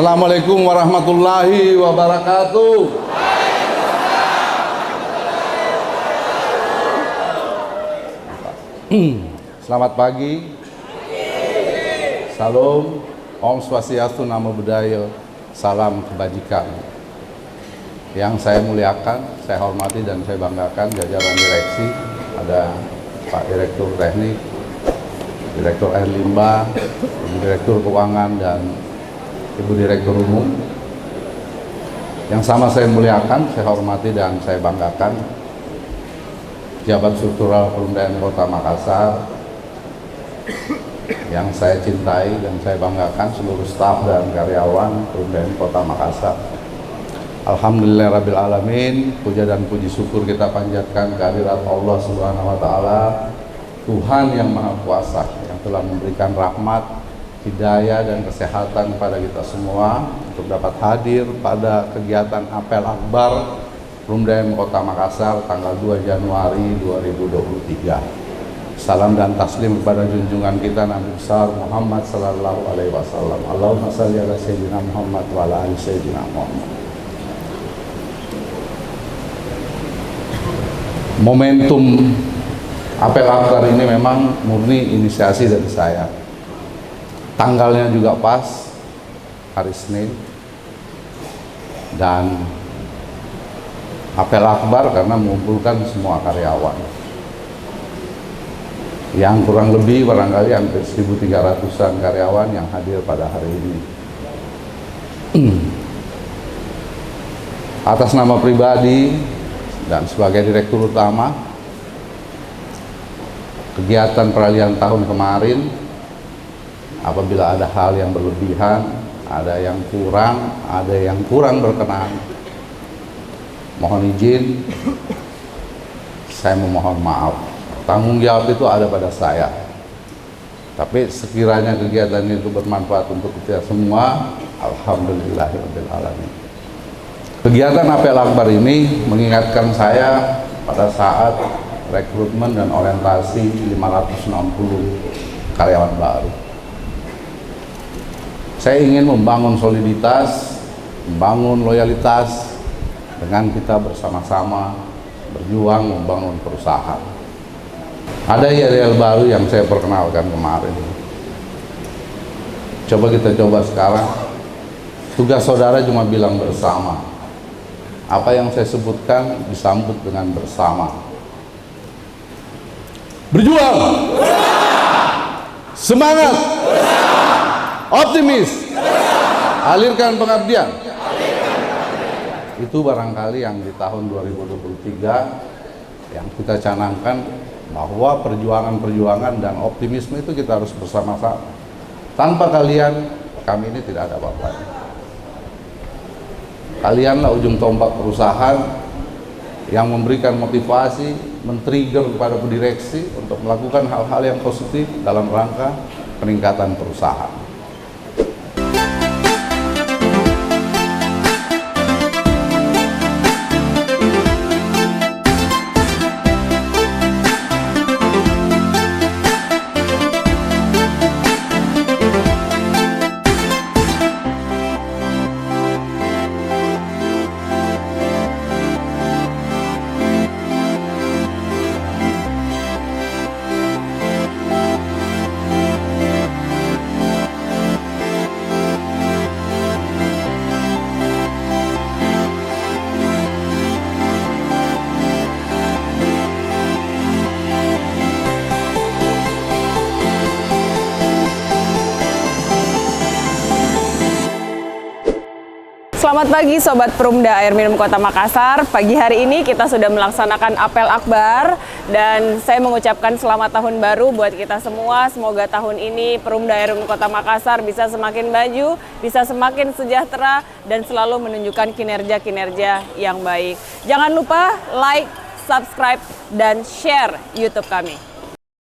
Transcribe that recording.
Assalamualaikum warahmatullahi wabarakatuh. Selamat pagi. Salam, Om Swastiastu, Namo Buddhaya, salam kebajikan. Yang saya muliakan, saya hormati dan saya banggakan jajaran direksi, ada Pak Direktur Teknik, Direktur Air Limbah, Direktur Keuangan, dan Ibu Direktur Umum. Yang sama saya muliakan, saya hormati dan saya banggakan Pejabat Struktural Perumdaan Kota Makassar, yang saya cintai dan saya banggakan seluruh staf dan karyawan Perumdaan Kota Makassar. Alhamdulillahirabbil alamin, puja dan puji syukur kita panjatkan kehadirat Allah Subhanahu wa taala, Tuhan yang Maha Kuasa yang telah memberikan rahmat, hidayah dan kesehatan kepada kita semua untuk dapat hadir pada kegiatan Apel Akbar Perumdaan Kota Makassar tanggal 2 Januari 2023. Salam dan taslim kepada junjungan kita Nabi besar Muhammad sallallahu alaihi wasallam. Allahumma shalli ala sayyidina Muhammad wa ala ali sayyidina Muhammad. Momentum Apel Akbar ini memang murni inisiasi dari saya. Tanggalnya juga pas, hari Senin. Dan Apel Akbar karena mengumpulkan semua karyawan. Yang kurang lebih barangkali hampir 1.300-an karyawan yang hadir pada hari ini. Atas nama pribadi dan sebagai Direktur Utama, kegiatan peralihan tahun kemarin, apabila ada hal yang berlebihan, ada yang kurang berkenan, mohon izin, saya memohon maaf. Tanggung jawab itu ada pada saya. Tapi sekiranya kegiatan itu bermanfaat untuk kita semua, alhamdulillahirabbil alamin. Kegiatan Apel Akbar ini mengingatkan saya pada saat rekrutmen dan orientasi 560 karyawan baru. Saya ingin membangun soliditas, membangun loyalitas dengan kita bersama-sama berjuang membangun perusahaan. Ada yel-yel baru yang saya perkenalkan kemarin. Coba sekarang. Tugas saudara cuma bilang bersama. Apa yang saya sebutkan disambut dengan bersama. Berjuang, semangat, optimis, alirkan pengabdian. Itu barangkali yang di tahun 2023 yang kita canangkan, bahwa perjuangan dan optimisme itu kita harus bersama-sama. Tanpa kalian, kami ini tidak ada apa-apa. Kalianlah ujung tombak perusahaan yang memberikan motivasi, men-trigger kepada direksi untuk melakukan hal-hal yang positif dalam rangka peningkatan perusahaan. Selamat pagi Sobat Perumda Air Minum Kota Makassar. Pagi hari ini kita sudah melaksanakan Apel Akbar dan saya mengucapkan selamat tahun baru buat kita semua. Semoga tahun ini Perumda Air Minum Kota Makassar bisa semakin maju, bisa semakin sejahtera dan selalu menunjukkan kinerja-kinerja yang baik. Jangan lupa like, subscribe, dan share YouTube kami.